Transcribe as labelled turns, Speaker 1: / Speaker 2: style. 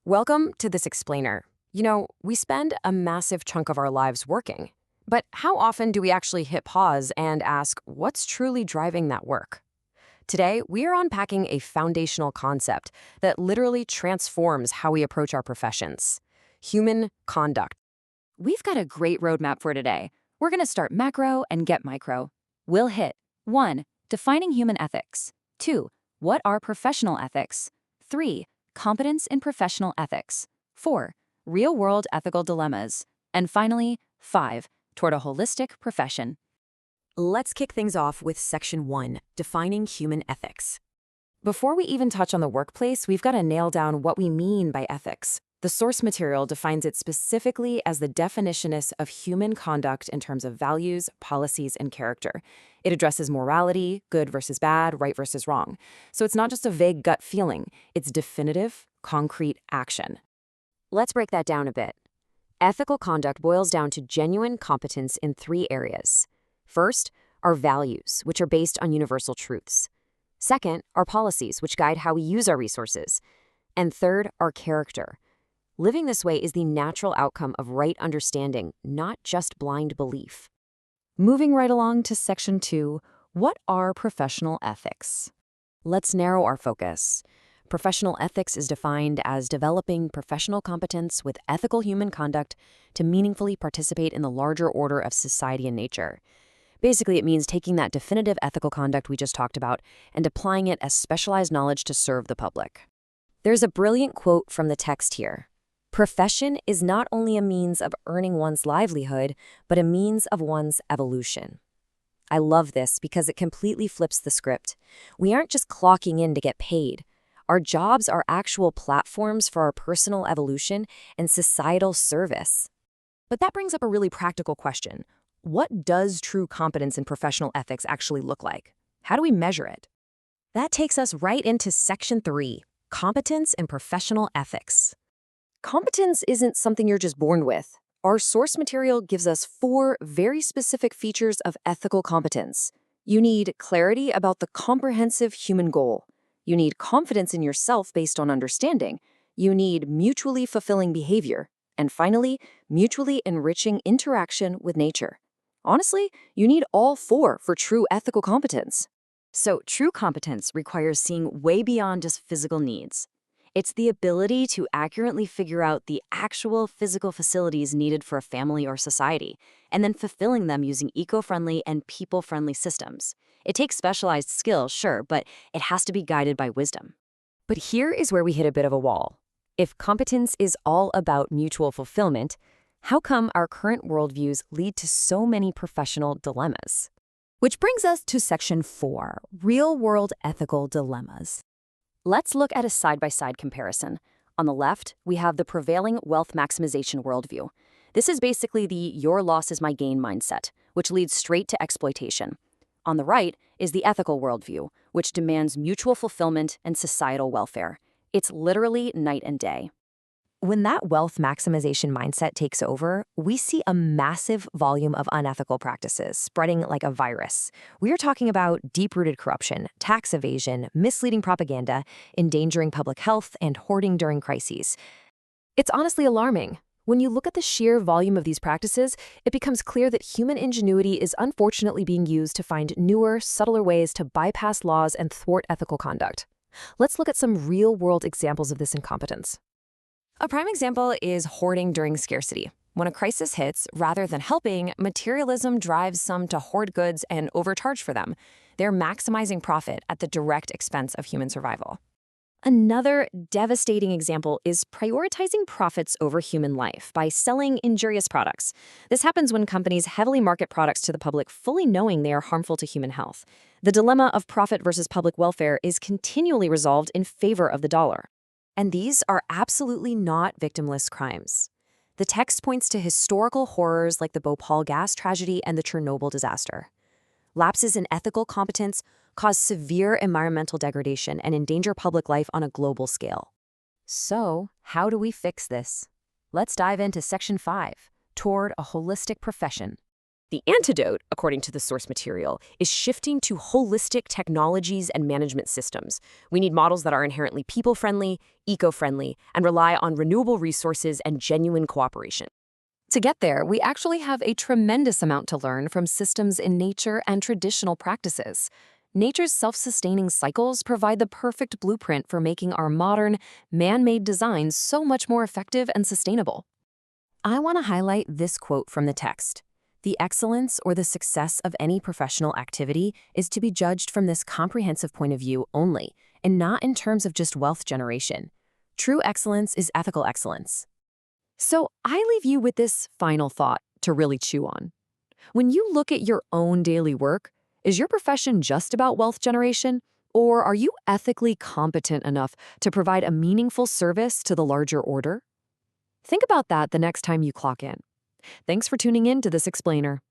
Speaker 1: Welcome to This Explainer. We spend a massive chunk of our lives working. But how often do we actually hit pause and ask, what's truly driving that work? Today, we are unpacking a foundational concept that literally transforms how we approach our professions: human conduct.
Speaker 2: We've got a great roadmap for today. We're going to start macro and get micro. We'll hit 1. Defining human ethics. 2. What are professional ethics? 3. Competence in professional ethics. 4. Real-world ethical dilemmas. And finally, 5. Toward a holistic profession.
Speaker 1: Let's kick things off with Section 1, Defining Human Ethics. Before we even touch on the workplace, we've got to nail down what we mean by ethics. The source material defines it specifically as the definitionist of human conduct in terms of values, policies, and character. It addresses morality, good versus bad, right versus wrong. So it's not just a vague gut feeling, it's definitive, concrete action. Let's break that down a bit. Ethical conduct boils down to genuine competence in 3 areas. First, our values, which are based on universal truths. Second, our policies, which guide how we use our resources. And third, our character. Living this way is the natural outcome of right understanding, not just blind belief. Moving right along to Section 2, what are professional ethics? Let's narrow our focus. Professional ethics is defined as developing professional competence with ethical human conduct to meaningfully participate in the larger order of society and nature. Basically, it means taking that definitive ethical conduct we just talked about and applying it as specialized knowledge to serve the public. There's a brilliant quote from the text here. Profession is not only a means of earning one's livelihood, but a means of one's evolution. I love this because it completely flips the script. We aren't just clocking in to get paid. Our jobs are actual platforms for our personal evolution and societal service. But that brings up a really practical question. What does true competence in professional ethics actually look like? How do we measure it? That takes us right into Section 3, Competence in Professional Ethics. Competence isn't something you're just born with. Our source material gives us 4 very specific features of ethical competence. You need clarity about the comprehensive human goal. You need confidence in yourself based on understanding. You need mutually fulfilling behavior. And finally, mutually enriching interaction with nature. Honestly, you need all 4 for true ethical competence. So, true competence requires seeing way beyond just physical needs. It's the ability to accurately figure out the actual physical facilities needed for a family or society, and then fulfilling them using eco-friendly and people-friendly systems. It takes specialized skills, sure, but it has to be guided by wisdom. But here is where we hit a bit of a wall. If competence is all about mutual fulfillment, how come our current worldviews lead to so many professional dilemmas? Which brings us to Section 4, Real-World Ethical Dilemmas. Let's look at a side-by-side comparison. On the left, we have the prevailing wealth maximization worldview. This is basically the your loss is my gain mindset, which leads straight to exploitation. On the right is the ethical worldview, which demands mutual fulfillment and societal welfare. It's literally night and day. When that wealth maximization mindset takes over, we see a massive volume of unethical practices spreading like a virus. We are talking about deep-rooted corruption, tax evasion, misleading propaganda, endangering public health, and hoarding during crises. It's honestly alarming. When you look at the sheer volume of these practices, it becomes clear that human ingenuity is unfortunately being used to find newer, subtler ways to bypass laws and thwart ethical conduct. Let's look at some real-world examples of this incompetence. A prime example is hoarding during scarcity. When a crisis hits, rather than helping, materialism drives some to hoard goods and overcharge for them. They're maximizing profit at the direct expense of human survival. Another devastating example is prioritizing profits over human life by selling injurious products. This happens when companies heavily market products to the public fully knowing they are harmful to human health. The dilemma of profit versus public welfare is continually resolved in favor of the dollar. And these are absolutely not victimless crimes. The text points to historical horrors like the Bhopal gas tragedy and the Chernobyl disaster. Lapses in ethical competence cause severe environmental degradation and endanger public life on a global scale. So, how do we fix this? Let's dive into Section 5, Toward a Holistic Profession.
Speaker 3: The antidote, according to the source material, is shifting to holistic technologies and management systems. We need models that are inherently people-friendly, eco-friendly, and rely on renewable resources and genuine cooperation.
Speaker 2: To get there, we actually have a tremendous amount to learn from systems in nature and traditional practices. Nature's self-sustaining cycles provide the perfect blueprint for making our modern, man-made designs so much more effective and sustainable.
Speaker 1: I want to highlight this quote from the text. The excellence or the success of any professional activity is to be judged from this comprehensive point of view only, and not in terms of just wealth generation. True excellence is ethical excellence.
Speaker 2: So I leave you with this final thought to really chew on. When you look at your own daily work, is your profession just about wealth generation, or are you ethically competent enough to provide a meaningful service to the larger order? Think about that the next time you clock in. Thanks for tuning in to This Explainer.